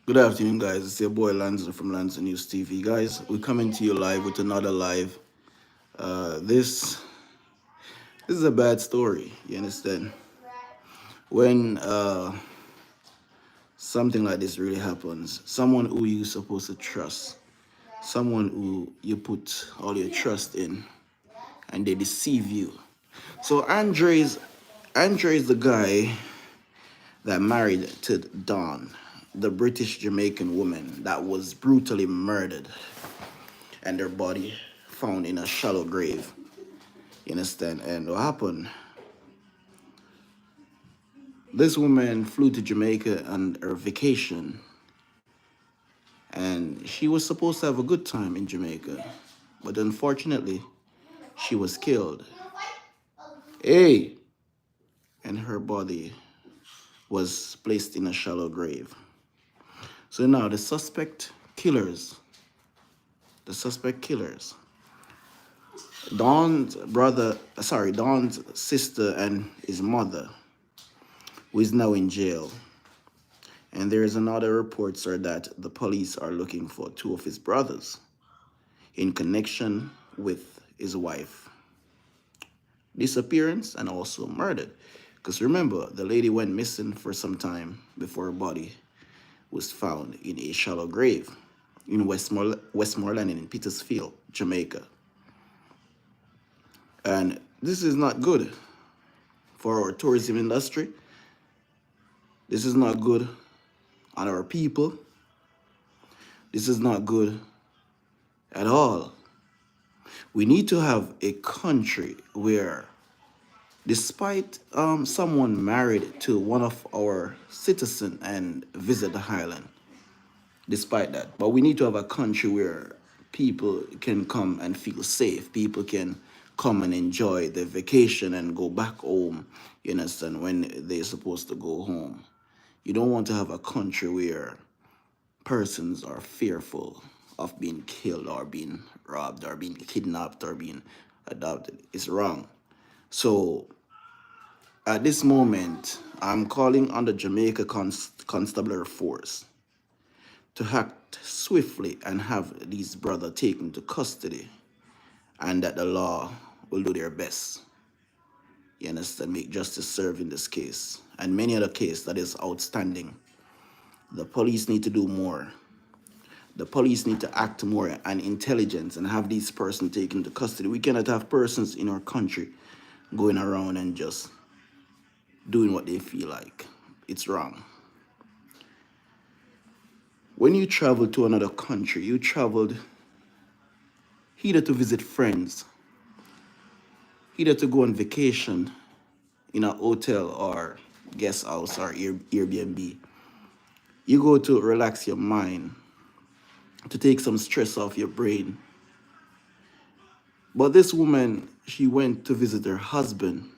Good afternoon, guys. It's your boy Lanzo from Lanzo News TV. Guys, we're coming to you live with another live. This is a bad story. You understand? When something like this really happens, someone who you supposed to trust, someone who you put all your trust in, and they deceive you. So Andre is the guy that married to Dawn, the British Jamaican woman that was brutally murdered and their body found in a shallow grave. You understand? And what happened? This woman flew to Jamaica on her vacation, and she was supposed to have a good time in Jamaica, but unfortunately, she was killed. Hey! And her body was placed in a shallow grave. So now the suspect killers, Dawn's sister and his mother, who is now in jail. And there is another report, sir, that the police are looking for two of his brothers in connection with his wife disappearance and also murdered. Because remember, the lady went missing for some time before her body was found in a shallow grave in Westmoreland in Petersfield, Jamaica. And this is not good for our tourism industry. This is not good on our people. This is not good at all. We need to have a country where, despite someone married to one of our citizens and visit the island, despite that, but we need to have a country where people can come and feel safe. People can come and enjoy their vacation and go back home, you understand, when they're supposed to go home. You don't want to have a country where persons are fearful of being killed or being robbed or being kidnapped or being adopted. It's wrong. So at this moment, I'm calling on the Jamaica Constabulary Force to act swiftly and have these brothers taken to custody, and that the law will do their best. You understand? Make justice serve in this case and many other cases that is outstanding. The police need to do more. The police need to act more and intelligence and have these persons taken to custody. We cannot have persons in our country going around and just doing what they feel like. It's wrong. When you travel to another country, you traveled either to visit friends, either to go on vacation in a hotel or guest house or Airbnb. You go to relax your mind, to take some stress off your brain. But this woman, she went to visit her husband.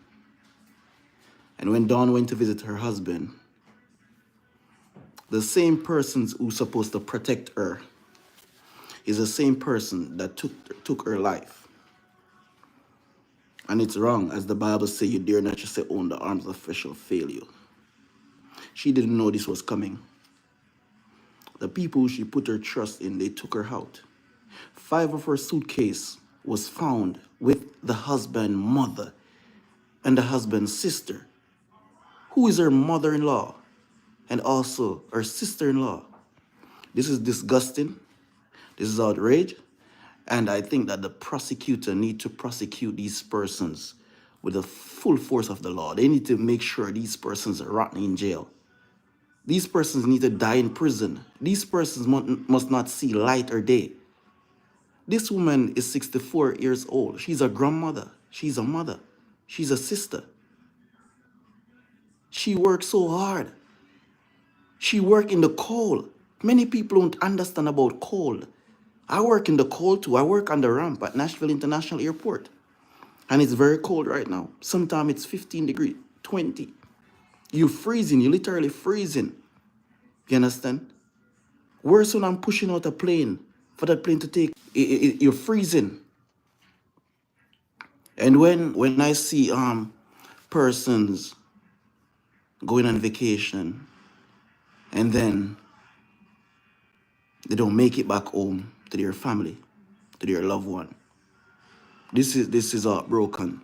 And when Dawn went to visit her husband, the same persons who's supposed to protect her is the same person that took her life. And it's wrong. As the Bible says, you dare not just say, own the arms of flesh shall fail you. She didn't know this was coming. The people who she put her trust in, they took her out. 5 of her suitcase was found with the husband's mother and the husband's sister, who is her mother-in-law and also her sister-in-law. This is disgusting. This is outrage. And I think that the prosecutor need to prosecute these persons with the full force of the law. They need to make sure these persons are rotten in jail. These persons need to die in prison. These persons must not see light or day. This woman is 64 years old. She's a grandmother. She's a mother. She's a sister. She worked so hard. She worked in the cold. Many people don't understand about cold. I work in the cold too. I work on the ramp at Nashville International Airport. And it's very cold right now. Sometimes it's 15 degrees, 20. You're freezing. You're literally freezing. You understand? Worse when I'm pushing out a plane for that plane to take. You're freezing. And when I see persons going on vacation and then They don't make it back home to their family, to their loved one. This is broken.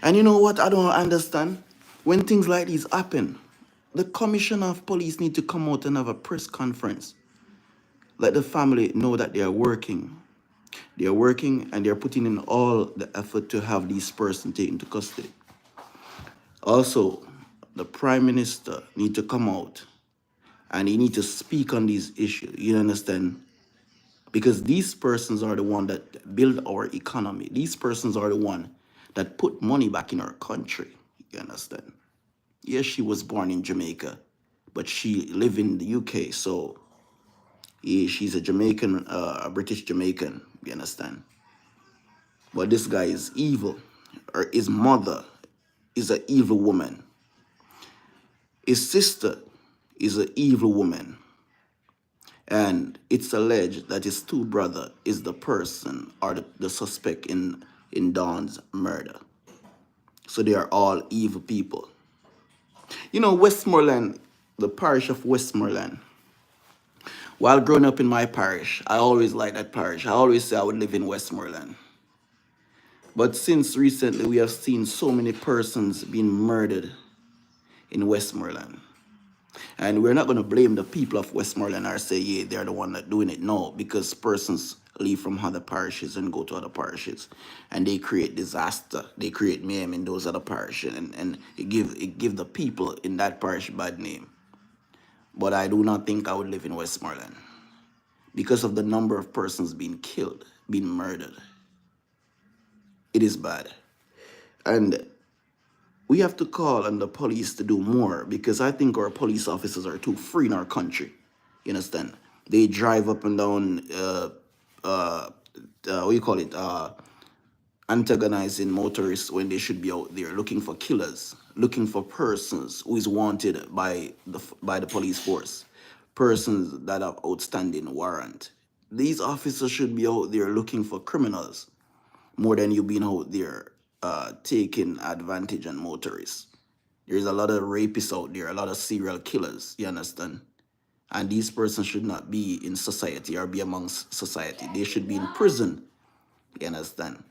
And you know what I don't understand? When things like these happen, the commissioner of police need to come out and have a press conference. Let the family know that they are working. They are working and they are putting in all the effort to have these persons taken to custody. Also, the prime minister need to come out and he need to speak on these issues. You understand? Because these persons are the one that build our economy. These persons are the one that put money back in our country. You understand? Yes, she was born in Jamaica, but she live in the UK. So yeah, she's a Jamaican, a British Jamaican. You understand? But this guy is evil. Or his mother is an evil woman. His sister is an evil woman. And it's alleged that his two brother is the person or the suspect in Dawn's murder. So they are all evil people. You know, Westmoreland, the parish of Westmoreland. While growing up in my parish, I always liked that parish. I always say I would live in Westmoreland. But since recently, we have seen so many persons being murdered in Westmoreland. And we're not going to blame the people of Westmoreland or say, yeah, they're the one that doing it. No, because persons leave from other parishes and go to other parishes. And they create disaster. They create mayhem in those other parishes. And it give the people in that parish bad name. But I do not think I would live in Westmoreland because of the number of persons being killed, being murdered. It is bad. And we have to call on the police to do more because I think our police officers are too free in our country. You understand? They drive up and down, what you call it, antagonizing motorists when they should be out there looking for killers, looking for persons who is wanted by the police force, persons that have outstanding warrant. These officers should be out there looking for criminals more than you being out there taking advantage on motorists. There's a lot of rapists out there, a lot of serial killers, you understand? And these persons should not be in society or be amongst society. They should be in prison, you understand?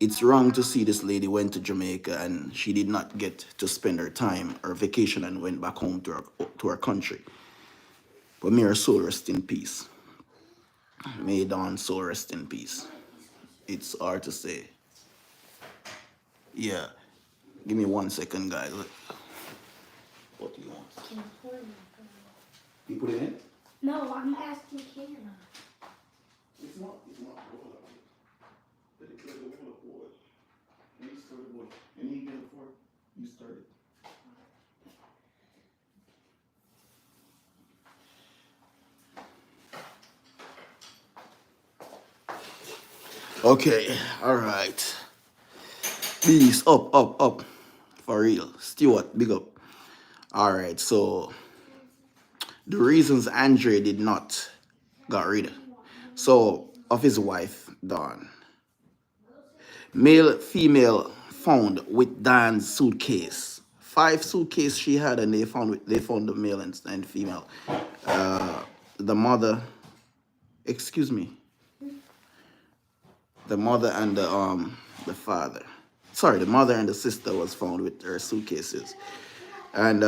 It's wrong to see this lady went to Jamaica and she did not get to spend her time or vacation and went back home to her country. But may her soul rest in peace. May Dawn's soul rest in peace. It's hard to say. Yeah. Give me 1 second, guys. What do you want? Can pour it in? You put it in? No, I'm asking Karen. It's not. Let it roll up, boy. And you start it, boy. And you get it for it. You start it. Okay, all right. Please, up. For real. Stewart, big up. All right, so the reasons Andre did not got rid of his wife, Dawn. Male, female found with Dawn's suitcase. 5 suitcases she had, and they found the male and female. The mother, excuse me. The mother and the father. Sorry, the mother and the sister was found with their suitcases. And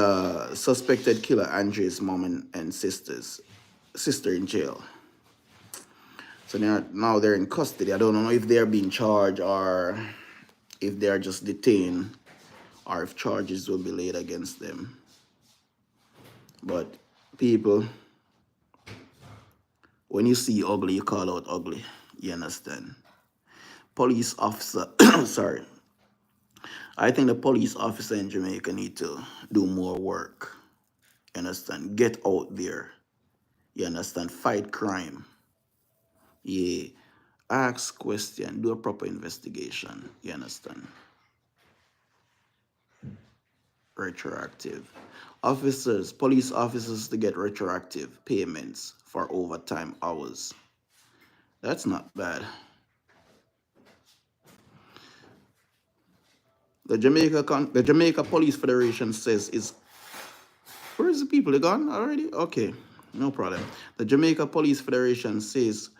suspected killer Andre's mom and sister in jail. So now they're in custody. I don't know if they're being charged or if they're just detained or if charges will be laid against them. But people, when you see ugly, you call out ugly. You understand? Police officer, sorry. I think the police officer in Jamaica need to do more work. You understand? Get out there. You understand? Fight crime. Yeah. Ask question. Do a proper investigation. You understand? Retroactive. Officers, police officers to get retroactive payments for overtime hours. That's not bad. The Jamaica Police Federation says is, where is the people? They gone already? Okay. No problem. The Jamaica Police Federation says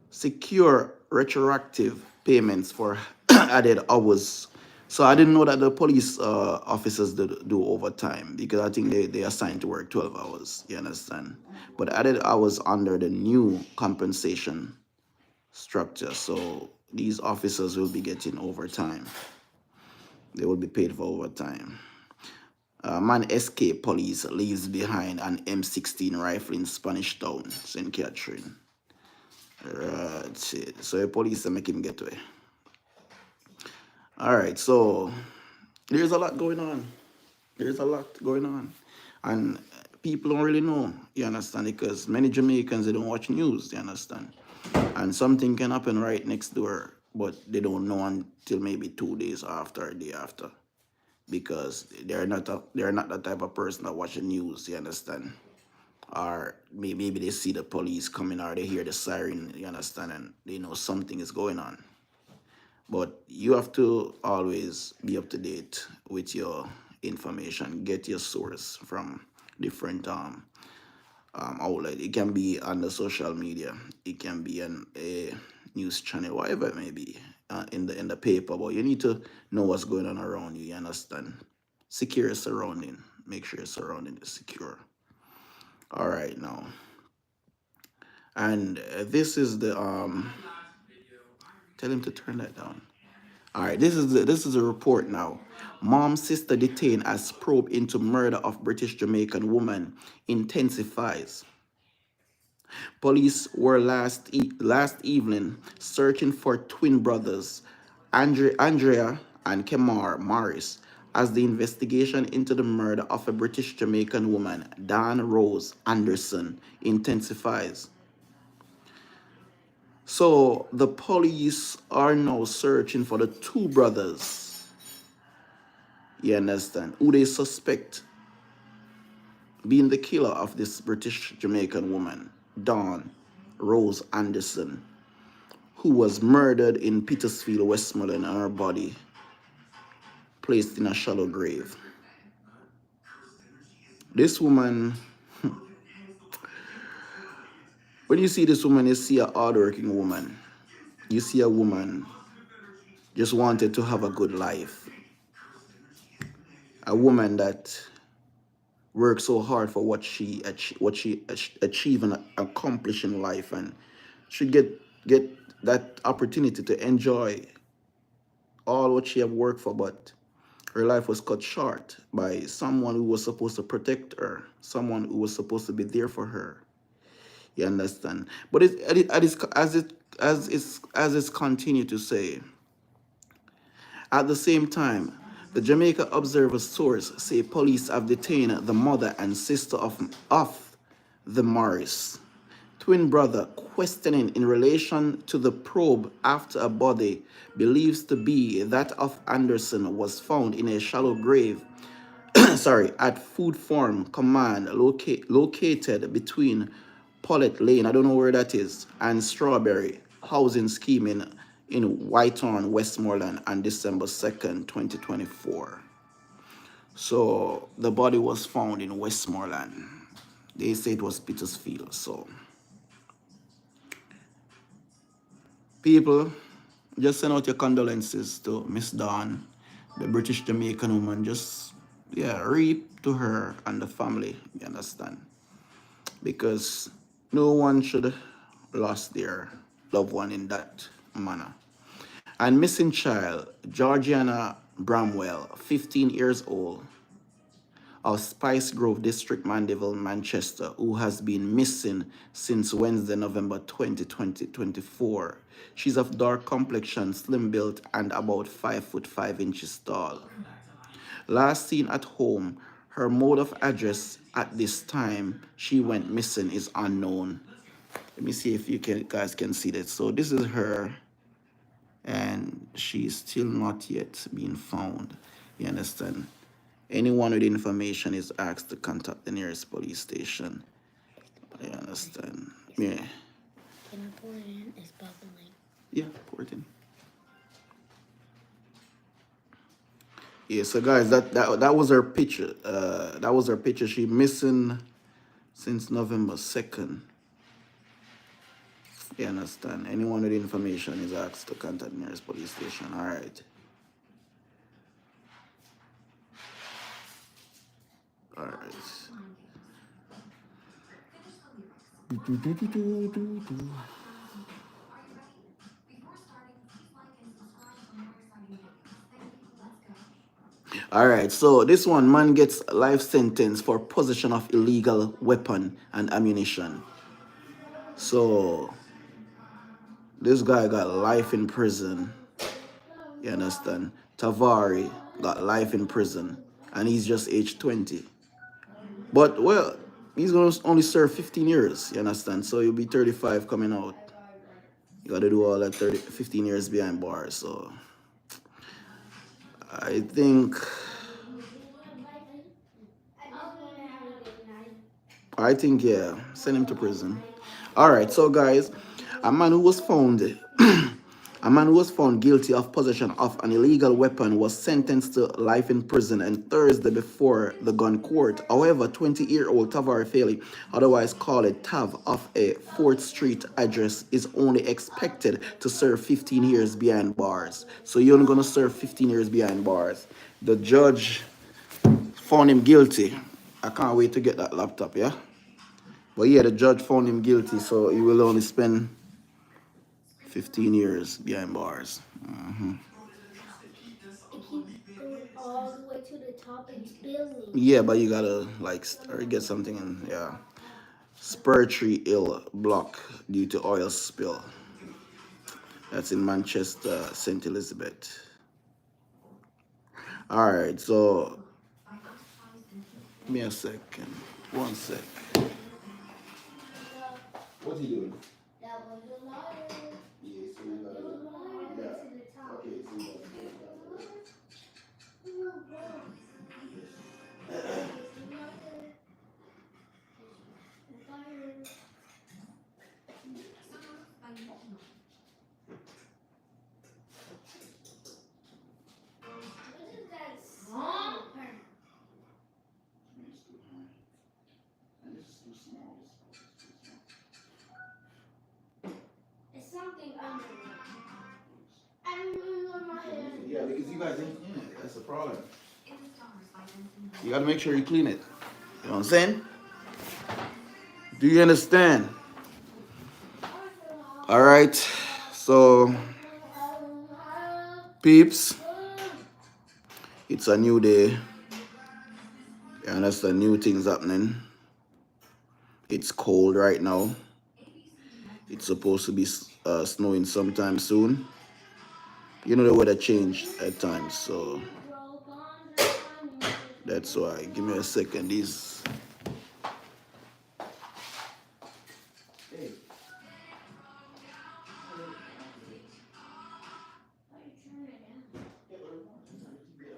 secure retroactive payments for added hours. So I didn't know that the police officers do overtime because I think they assigned to work 12 hours. You understand? But added hours under the new compensation structure. So these officers will be getting overtime. They will be paid for overtime. Man escaped police leaves behind an M16 rifle in Spanish Town, St. Catherine. Right. So the police make him get away. All right. So there's a lot going on. There's a lot going on, and people don't really know. You understand? Because many Jamaicans they don't watch news. You understand? And something can happen right next door, but they don't know until maybe 2 days after, a day after, because they're not the type of person that watch the news. You understand? Or maybe they see the police coming or they hear the siren. You understand? And they know something is going on. But you have to always be up to date with your information. Get your source from different outlet. It can be on the social media. It can be on a news channel, whatever it may be, in the paper. But you need to know what's going on around you. You understand? Secure your surrounding. Make sure your surrounding is secure. All right now, and this is the Tell him to turn that down. All right, this is a report now. Mom sister detained as probe into murder of British Jamaican woman intensifies. Police were last evening searching for twin brothers Andrea and Kemar Morris as the investigation into the murder of a British Jamaican woman, Dan Rose Anderson, intensifies. So the police are now searching for the two brothers, you understand, who they suspect being the killer of this British Jamaican woman, Dawn Rose Anderson, who was murdered in Petersfield, Westmoreland, and her body placed in a shallow grave. This woman, when you see this woman, you see a hardworking woman. You see a woman just wanted to have a good life. A woman that worked so hard for what she achieved and accomplish in life, and should get that opportunity to enjoy all what she have worked for, but her life was cut short by someone who was supposed to protect her, someone who was supposed to be there for her. You understand? But as it's continued to say, at the same time, the Jamaica Observer source say police have detained the mother and sister of the Morris twin brother, questioning in relation to the probe after a body believed to be that of Anderson was found in a shallow grave at Food Farm Command located between Paulette Lane, I don't know where that is, and Strawberry housing scheme in Whitehorn, Westmoreland on December 2nd, 2024. So the body was found in Westmoreland. They say it was Petersfield. So people, just send out your condolences to Miss Dawn, the British Jamaican woman. Just, reap to her and the family, you understand? Because no one should lost their loved one in that manner. And missing child, Georgiana Bramwell, 15 years old, of Spice Grove District, Mandeville, Manchester, who has been missing since Wednesday, November 20, 2024. She's of dark complexion, slim built, and about 5 foot 5 inches tall. Last seen at home, her mode of address at this time she went missing is unknown. Let me see if you guys can see that. So this is her, and she's still not yet being found. You understand? Anyone with information is asked to contact the nearest police station. I understand. Yeah. Can I pour it in? It's bubbling. Yeah, pour it in. Yeah, so guys, that was her picture. That was her picture. She missing since November 2nd. You understand? Anyone with information is asked to contact nearest police station. All right. All right. All right, so this one man gets life sentence for possession of illegal weapon and ammunition. So this guy got life in prison. You understand? Tavari got life in prison, and he's just age 20. But well, he's gonna only serve 15 years. You understand? So he'll be 35 coming out. You gotta do all that 15 years behind bars. So I think yeah, send him to prison. All right, so guys, a man who was found a man who was found guilty of possession of an illegal weapon was sentenced to life in prison on Thursday before the gun court. However, 20-year-old Tavari Fairley, otherwise called Tav, of a 4th Street address, is only expected to serve 15 years behind bars. So you're only gonna serve 15 years behind bars. The judge found him guilty. I can't wait to get that laptop, yeah? But yeah, the judge found him guilty, so he will only spend 15 years behind bars. It keeps going all the way to the top and spilling. Yeah, but you gotta like or get something in, yeah. Spur Tree Hill block due to oil spill. That's in Manchester, St. Elizabeth. All right, so give me a second. 1 sec. What's he doing? That was a liar. Yeah, so we gotta, yeah. Okay, so we gotta It's something under it. I don't really know my hair. Yeah, because you guys ain't clean it. That's the problem. You gotta make sure you clean it. You know what I'm saying? Do you understand? All right. So, peeps, it's a new day. You understand? New things happening. It's cold right now. It's supposed to be snowing sometime soon. You know the weather changed at times, so that's why. Give me a second. These. Hey.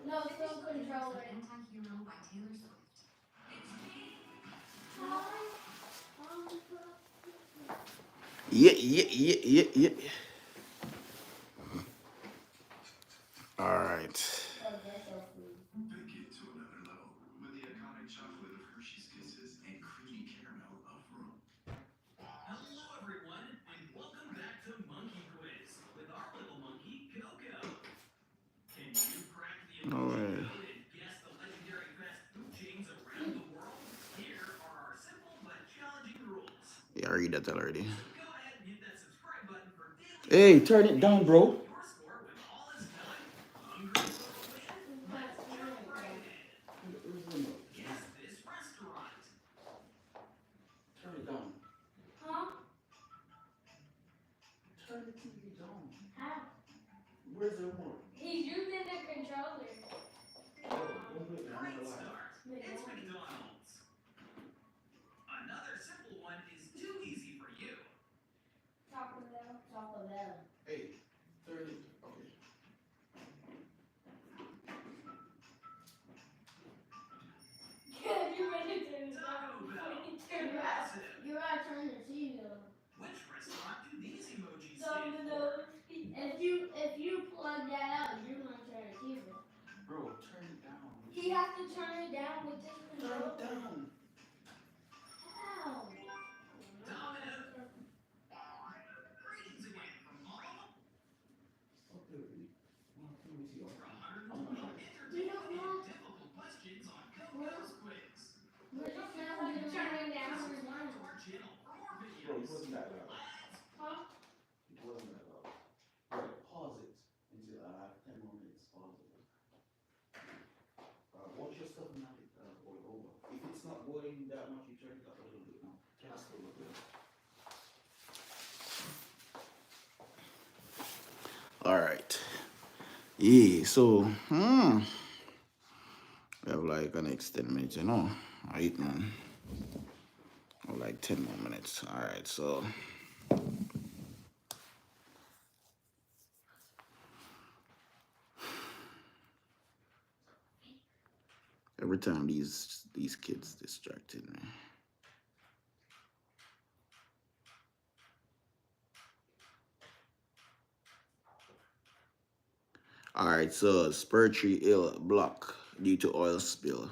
No, still controller. Yeah. All right. No way. Yeah, I read that already. Hey, turn it down, bro. Turn it down. Huh? Turn the TV down. How? Where's the remote? He's using the controller. Great start. It's McDonald's. Another simple one is too easy for you. Taco Bell. Taco Bell. Hey, turn it. Okay. Yeah, you ready to turn it Taco Bell. Turn it off. You're right, turn the TV off. Which restaurant do these emojis stand for? If you plug that out, you're gonna turn the TV off. Bro, turn it down. He has to turn it down with this Turn controller. it down. How? Yeah, so we have like an next 10 minutes, you know. Alright, man. Or like 10 more minutes. Alright, so every time these kids distracted me. Alright, so Spur Tree Hill block due to oil spill.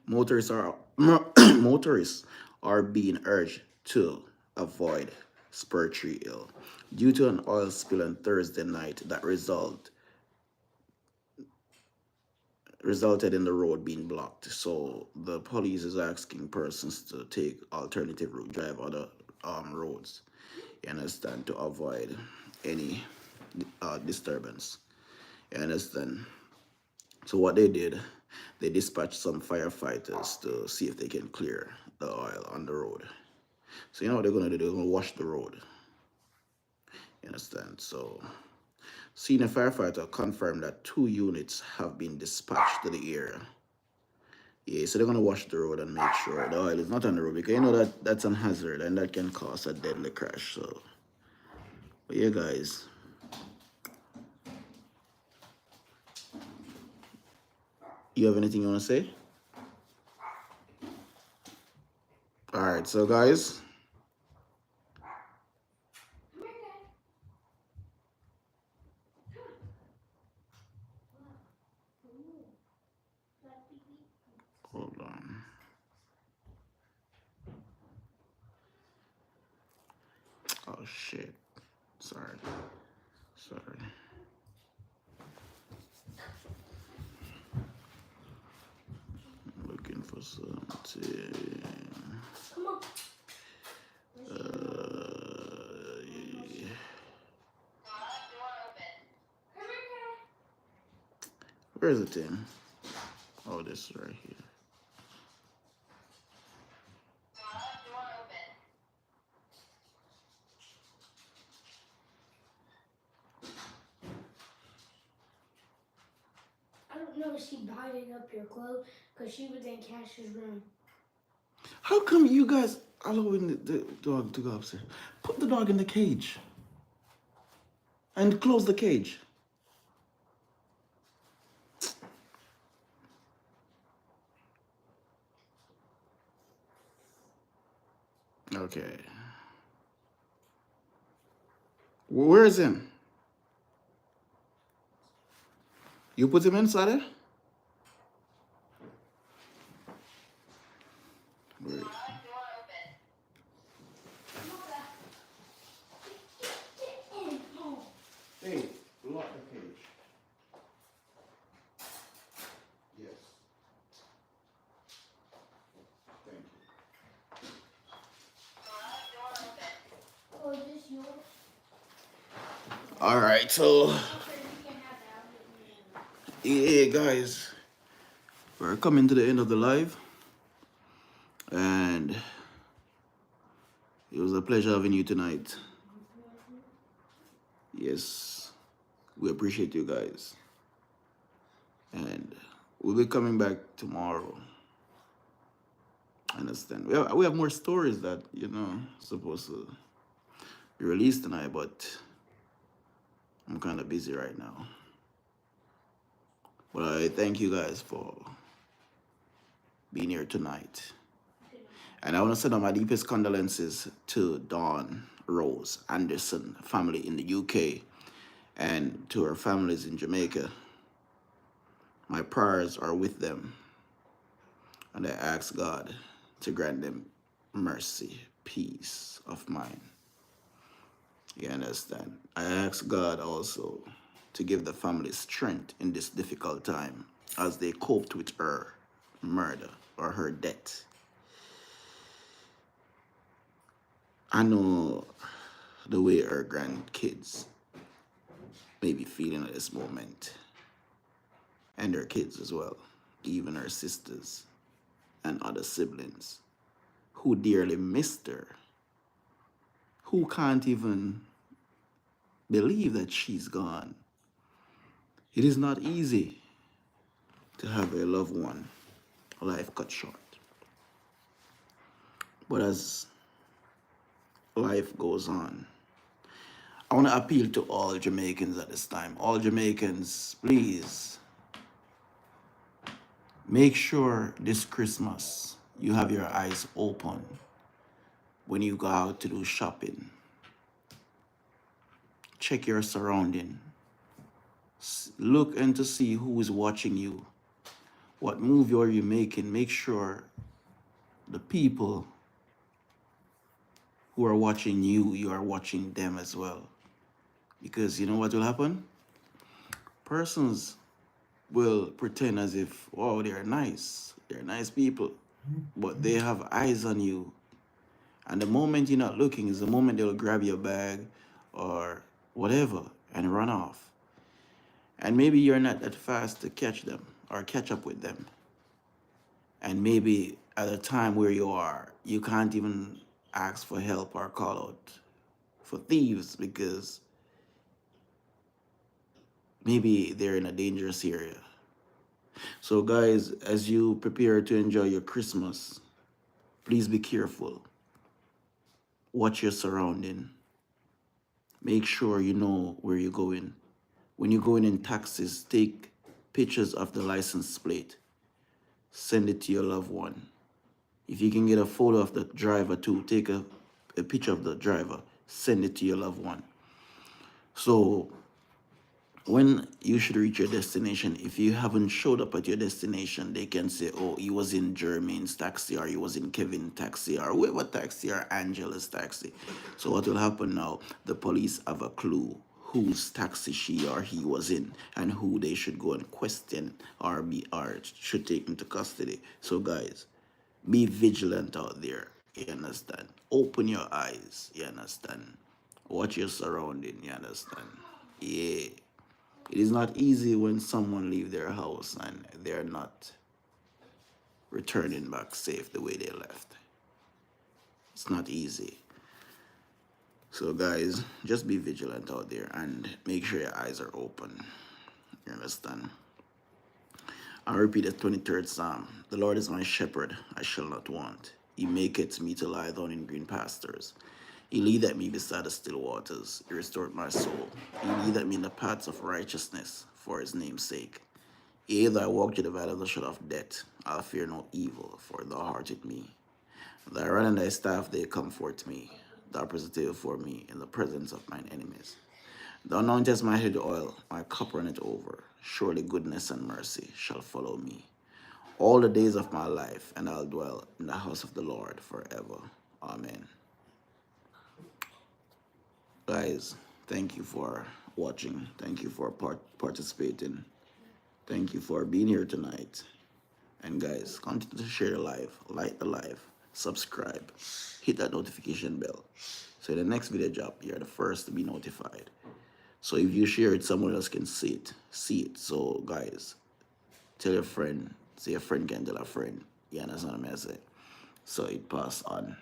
Motorists are motorists are being urged to avoid Spur Tree Hill due to an oil spill on Thursday night that resulted in the road being blocked. So the police is asking persons to take alternative route, drive other roads, you understand, to avoid any disturbance. You understand? So what they did, they dispatched some firefighters to see if they can clear the oil on the road. So you know what they're gonna do? They're gonna wash the road. You understand? So senior firefighter confirmed that 2 units have been dispatched to the area. Yeah, so they're gonna wash the road and make sure the oil is not on the road because you know that that's an hazard and that can cause a deadly crash. So, but yeah, guys. You have anything you wanna say? All right, so guys. Hold on. Oh shit. Sorry. I'm looking for something. Come on. Yeah. Where is it in? Oh, this is right here. I don't know if she binding up your clothes because she was in Cash's room. How come you guys allowing the dog to go upstairs? Put the dog in the cage. And close the cage. Okay. Where is him? You put him inside there? Wait. Hey, lock the cage. Yes. Thank you. Oh, is this yours? All right, so Okay, you can have that. yeah, guys, we're coming to the end of the live, and it was a pleasure having you tonight. Yes, we appreciate you guys, and we'll be coming back tomorrow. Understand? We have more stories that supposed to be released tonight, but I'm kind of busy right now. But I thank you guys for being here tonight. And I want to send out my deepest condolences to Dawn Rose Anderson family in the UK and to her families in Jamaica. My prayers are with them, and I ask God to grant them mercy, peace of mind. You understand? I ask God also to give the family strength in this difficult time as they coped with her murder or her death. I know the way her grandkids may be feeling at this moment, and her kids as well, even her sisters and other siblings who dearly missed her, who can't even believe that she's gone. It is not easy to have a loved one life cut short. But as life goes on, I want to appeal to all Jamaicans at this time. All Jamaicans, please make sure this Christmas you have your eyes open when you go out to do shopping. Check your surrounding. Look and to see who is watching you. What movie are you making? Make sure the people who are watching you, you are watching them as well. Because you know what will happen? Persons will pretend as if, oh, they're nice. They're nice people. But they have eyes on you. And the moment you're not looking is the moment they'll grab your bag or whatever and run off. And maybe you're not that fast to catch them or catch up with them. And maybe at a time where you are, you can't even ask for help or call out for thieves because maybe they're in a dangerous area. So guys, as you prepare to enjoy your Christmas, please be careful. Watch your surrounding. Make sure you know where you're going. When you're going in taxis, take pictures of the license plate. Send it to your loved one. If you can get a photo of the driver too, take a picture of the driver. Send it to your loved one. So when you should reach your destination, if you haven't showed up at your destination, they can say, oh, he was in Jermaine's taxi, or he was in Kevin's taxi, or whoever taxi, or Angela's taxi. So what will happen now? The police have a clue whose taxi she or he was in and who they should go and question or should take into custody. So guys, be vigilant out there, you understand? Open your eyes, you understand? Watch your surrounding, you understand? Yeah. It is not easy when someone leave their house and they're not returning back safe the way they left. It's not easy. So guys, just be vigilant out there and make sure your eyes are open. You understand? I repeat the 23rd Psalm. The Lord is my shepherd, I shall not want. He maketh me to lie down in green pastures. He leadeth me beside the still waters. He restored my soul. He leadeth me in the paths of righteousness for his name's sake. Yea, though I walk through the valley of the shadow of death, I'll fear no evil, for thou art with me. Thy rod and thy staff, they comfort me. Thou preservest for me in the presence of mine enemies. Thou anointest my head with oil, my cup runneth over. Surely goodness and mercy shall follow me all the days of my life, and I'll dwell in the house of the Lord forever. Amen. Guys, thank you for watching. Thank you for participating. Thank you for being here tonight. And guys, continue to share the live, like the live, subscribe, hit that notification bell. So the next video drop, you're the first to be notified. So if you share it, someone else can see it. So guys, tell your friend, say a friend can tell a friend. You understand what I say? So it pass on.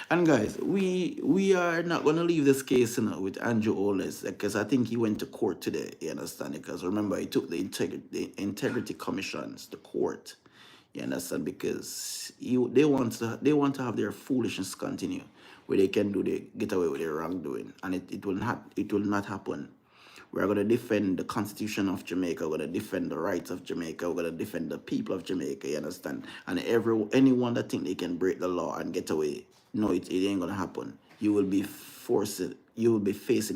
And guys, we are not gonna leave this case, with Andrew Oles, because I think he went to court today. You understand? Because remember, he took the integrity commissions to court. You understand? Because they want to have their foolishness continue, where they can get away with their wrongdoing, and it will not happen. We're going to defend the Constitution of Jamaica. We're going to defend the rights of Jamaica. We're going to defend the people of Jamaica, you understand? And anyone that think they can break the law and get away, no, it ain't going to happen. You will be facing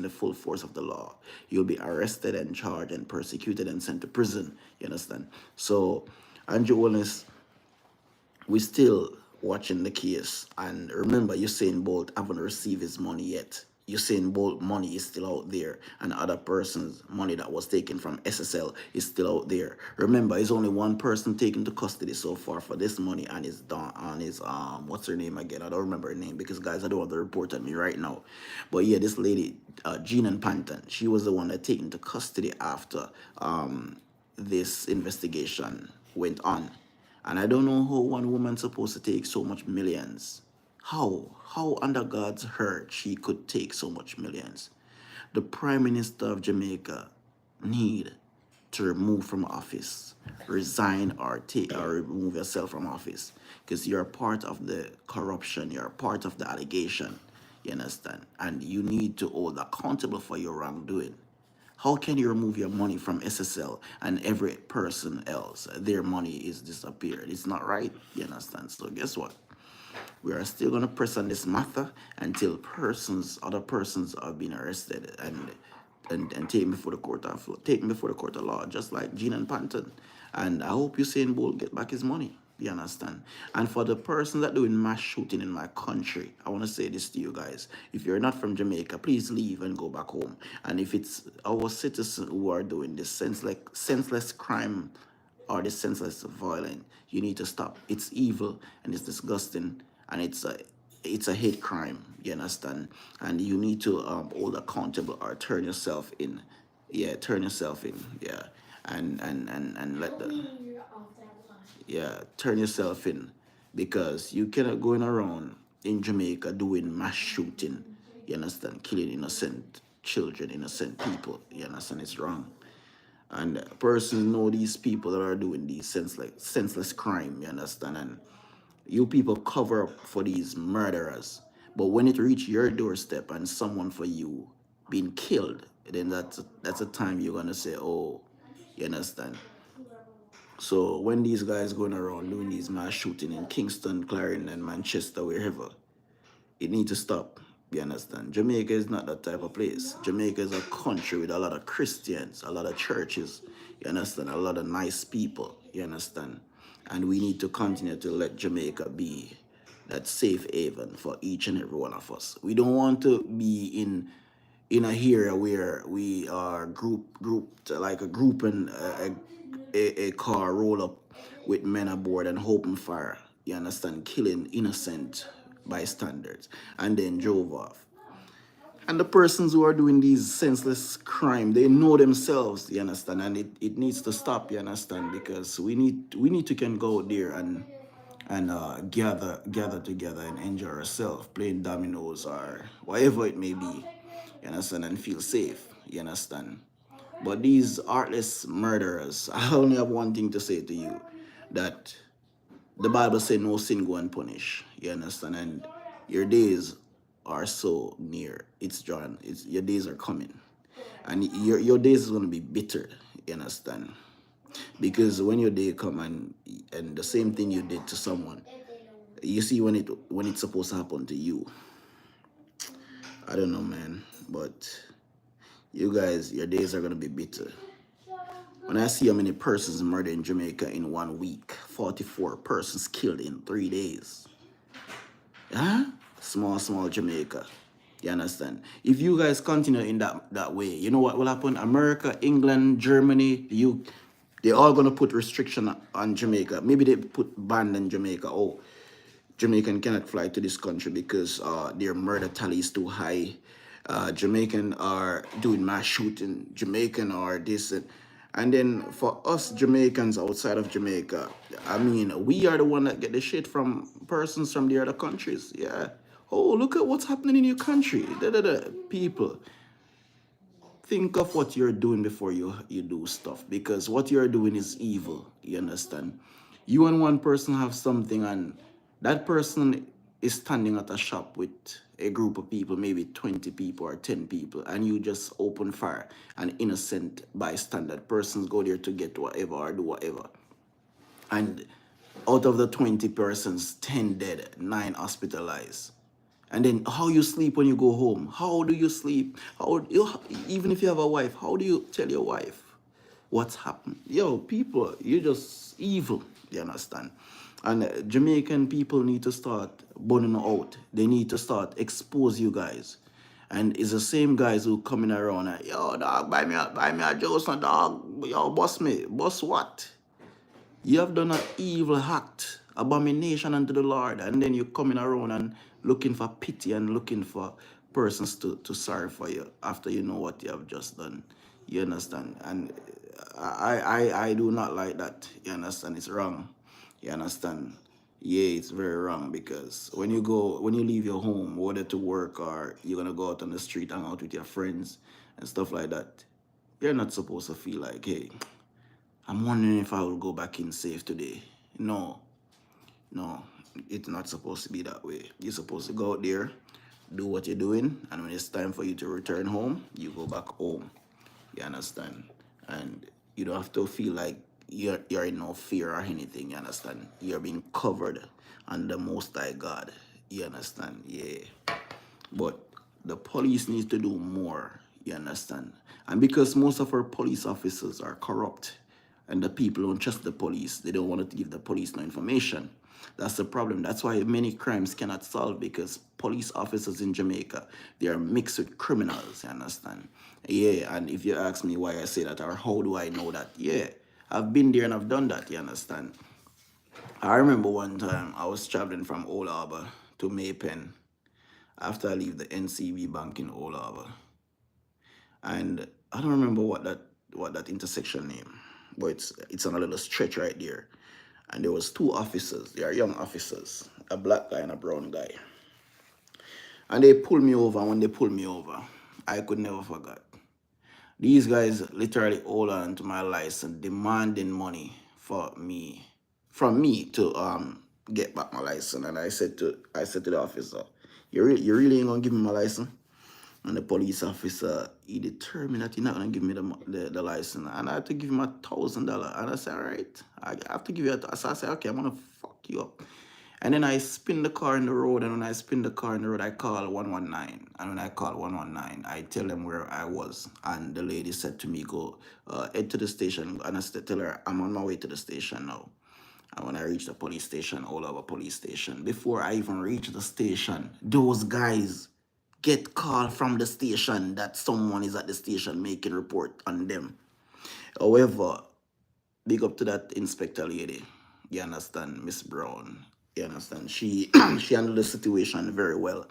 the full force of the law. You'll be arrested and charged and persecuted and sent to prison, you understand? So, Andrew Wallace, we still watching the case. And remember, Usain Bolt haven't received his money yet. Usain Bolt money is still out there, and other person's money that was taken from SSL is still out there. Remember, it's only one person taken to custody so far for this money, and it's done on his what's her name again? I don't remember her name because guys, I don't want to report on me right now. But yeah, this lady, Jean Panton, she was the one that taken to custody after this investigation went on. And I don't know how one woman's supposed to take so much millions. How under God's hurt she could take so much millions. The Prime Minister of Jamaica need to remove from office, resign or take or remove yourself from office, because you're part of the corruption, you're part of the allegation. You understand? And you need to hold accountable for your wrongdoing. How can you remove your money from SSL and every person else, their money is disappeared? It's not right. You understand? So guess what? We are still gonna press on this matter until other persons are being arrested and taken before the court of law, just like Gene and Panton. And I hope Usain Bolt get back his money. You understand? And for the person that doing mass shooting in my country, I want to say this to you guys. If you're not from Jamaica, please leave and go back home. And if it's our citizens who are doing this senseless crime or this senseless violence, you need to stop. It's evil and it's disgusting and it's a hate crime. You understand? And you need to hold accountable or turn yourself in. Yeah, turn yourself in. Yeah, and let the turn yourself in, because you cannot going around in Jamaica doing mass shooting. You understand? Killing innocent children, innocent people. You understand? It's wrong. And persons know these people that are doing these senseless crime. You understand? And you people cover up for these murderers. But when it reach your doorstep and someone for you being killed, then that's a time you're gonna say, oh, you understand? So when these guys going around doing these mass shooting in Kingston, Clarendon, and Manchester, wherever, it need to stop. You understand? Jamaica is not that type of place. Jamaica is a country with a lot of Christians, a lot of churches. You understand? A lot of nice people. You understand? And we need to continue to let Jamaica be that safe haven for each and every one of us. We don't want to be in a area where we are grouped like a group and a car roll up with men aboard and open fire. You understand? Killing innocent bystanders and then drove off. And the persons who are doing these senseless crime, they know themselves, you understand, and it needs to stop, you understand, because we need to can go out there and gather together and enjoy ourselves, playing dominoes or whatever it may be, you understand, and feel safe, you understand. But these heartless murderers, I only have one thing to say to you, that the Bible says no sin go unpunished. You understand? And your days are so near. It's John. It's your days are coming. And your days is gonna be bitter. You understand? Because when your day come and the same thing you did to someone, you see when it's supposed to happen to you. I don't know, man. But you guys, your days are gonna be bitter. When I see how many persons murdered in Jamaica in 1 week, 44 persons killed in 3 days. Huh? Small Jamaica. You understand? If you guys continue in that way, you know what will happen? America, England, Germany, they're all gonna put restriction on Jamaica. Maybe they put ban on Jamaica. Oh, Jamaican cannot fly to this country because their murder tally is too high. Jamaican are doing mass shooting. Jamaican are this and then for us Jamaicans outside of Jamaica, I mean, we are the one that get the shit from persons from the other countries. Yeah. Oh, look at what's happening in your country. People, think of what you're doing before you do stuff, because what you're doing is evil. You understand? You and one person have something, and that person is standing at a shop with a group of people, maybe 20 people or 10 people, and you just open fire. An innocent bystander persons go there to get whatever or do whatever, and out of the 20 persons, 10 dead, 9 hospitalized. And then how you sleep when you go home? How do you sleep? Even if you have a wife, how do you tell your wife what's happened? Yo, people, you're just evil. You understand? And Jamaican people need to start burning out. They need to start expose you guys. And it's the same guys who coming around and, yo, dog, buy me a juice, no, dog. Yo, boss me. Boss what? You have done an evil act, abomination unto the Lord, and then you're coming around and looking for pity and looking for persons to sorry for you after you know what you have just done. You understand? And I do not like that. You understand? It's wrong. You understand? Yeah, it's very wrong, because when you leave your home, whether to work or you're gonna go out on the street, hang out with your friends and stuff like that, you're not supposed to feel like, hey, I'm wondering if I will go back in safe today. No, no, it's not supposed to be that way. You're supposed to go out there, do what you're doing, and when it's time for you to return home, you go back home. You understand? And you don't have to feel like you're in no fear or anything. You understand? You're being covered under the Most High God. You understand? Yeah. But the police needs to do more, you understand? And because most of our police officers are corrupt and the people don't trust the police, they don't want to give the police no information. That's the problem. That's why many crimes cannot solve, because police officers in Jamaica, they are mixed with criminals, you understand? Yeah, and if you ask me why I say that or how do I know that, yeah, I've been there and I've done that, you understand? I remember one time I was traveling from Old Harbour to Maypen after I leave the NCB Bank in Old Harbour. And I don't remember what that intersection name, but it's on a little stretch right there. And there was two officers, they are young officers, a black guy and a brown guy. And they pulled me over, and when they pulled me over, I could never forget. These guys literally hold on to my license, demanding money from me to get back my license. And I said to the officer, you really ain't gonna give me my license? And the police officer, he determined that he's not gonna give me the license, and I had to give him $1,000. And I said, all right, I have to give you so I said, okay, I'm gonna fuck you up. And then I spin the car in the road, and when I spin the car in the road, I call 119. And when I call 119, I tell them where I was. And the lady said to me, go head to the station. And I said, tell her, I'm on my way to the station now. And when I reached the police station, all over police station, before I even reached the station, those guys get call from the station that someone is at the station making report on them. However, big up to that inspector lady. You understand, Miss Brown. You understand? She she handled the situation very well.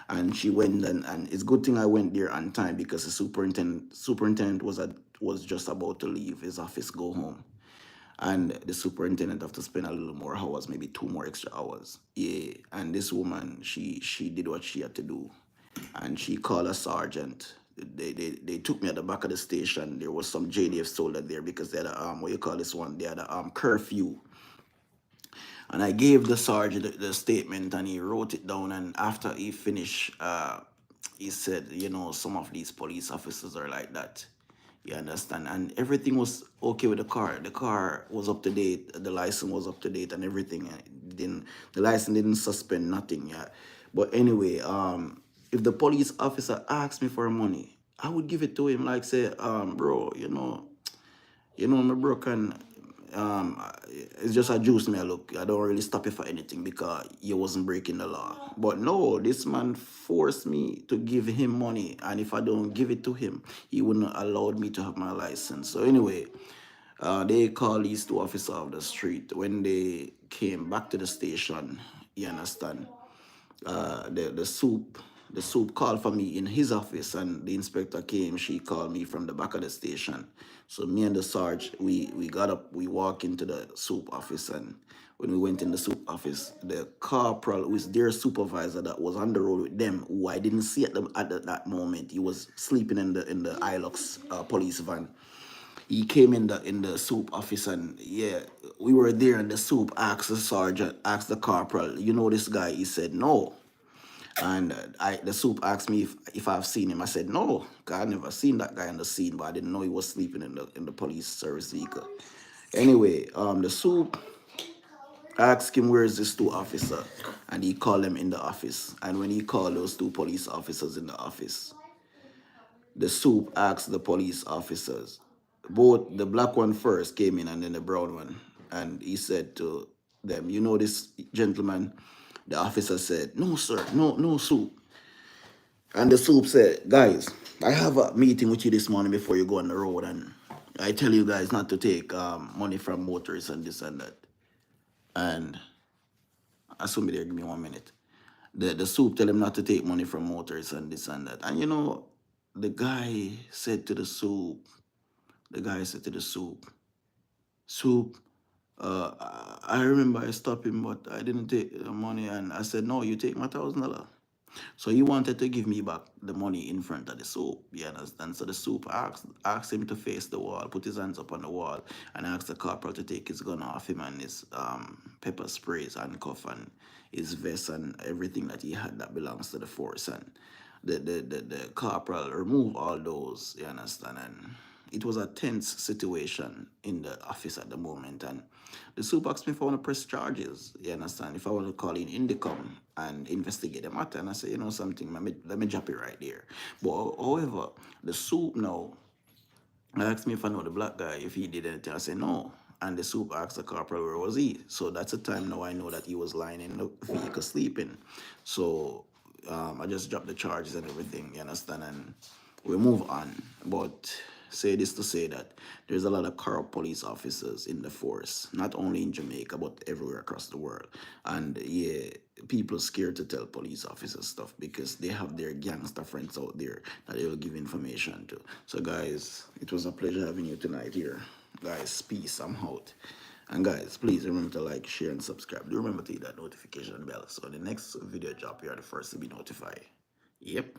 And she went, and it's a good thing I went there on time, because the superintendent was just about to leave his office, go home. And the superintendent have to spend a little more hours, maybe two more extra hours. Yeah. And this woman, she did what she had to do, and she called a sergeant. They took me at the back of the station. There was some JDF soldier there, because they had a what you call this one? They had a curfew. And I gave the sergeant the statement, and he wrote it down. And after he finished, he said, some of these police officers are like that. You understand? And everything was okay with the car. The car was up to date. The license was up to date, and everything. The license didn't suspend nothing. Yeah. But anyway, if the police officer asked me for money, I would give it to him. Like say, bro, my bro can it's just a juice me. Look, I don't really stop you for anything because you wasn't breaking the law. But no, this man forced me to give him money, and if I don't give it to him, he wouldn't allow me to have my license. So anyway, they called these two officers off the street. When they came back to the station, you understand, the soup called for me in his office, and the inspector came. She called me from the back of the station. So me and the sarge, we got up, we walked into the soup office, and when we went in the soup office, the corporal, who is their supervisor, that was on the road with them, who I didn't see at that moment, he was sleeping in the Hilux police van. He came in the soup office, and yeah, we were there, and the soup asked the sergeant, asked the corporal, this guy? He said no. And the soup asked me if I've seen him. I said no, 'cause I never seen that guy on the scene, but I didn't know he was sleeping in the police service vehicle. Anyway, the soup asked him where is this two officer, and he called them in the office. And when he called those two police officers in the office, the soup asked the police officers, both the black one first came in, and then the brown one, and he said to them, this gentleman? The officer said, no, sir, no, soup. And the soup said, guys, I have a meeting with you this morning before you go on the road, and I tell you guys not to take money from motorists and this and that. And assume there, give me 1 minute. The soup tell him not to take money from motorists and this and that. And the guy said to the soup, soup, I remember I stopped him, but I didn't take the money. And I said, no, you take my $1,000. So he wanted to give me back the money in front of the soup, you understand? So the soup asked him to face the wall, put his hands up on the wall, and asked the corporal to take his gun off him and his pepper sprays, handcuff, and his vest and everything that he had that belongs to the force. And the corporal removed all those, you understand? And it was a tense situation in the office at the moment. And the soup asked me if I want to press charges, you understand? If I want to call in Indicom and investigate the matter. And I said, you know something, let me drop it right there. But however, the soup now asked me if I know the black guy, if he did anything. I said no. And the soup asked the corporal where was he. So that's the time now I know that he was lying in the vehicle sleeping. So I just dropped the charges and everything, you understand? And we move on. But say this to say that there's a lot of corrupt police officers in the force, not only in Jamaica, but everywhere across the world. And yeah, people scared to tell police officers stuff because they have their gangster friends out there that they will give information to. So guys, it was a pleasure having you tonight here. Guys, peace, I'm out. And guys, please remember to like, share, and subscribe. Do remember to hit that notification bell so the next video drop, you are the first to be notified. Yep.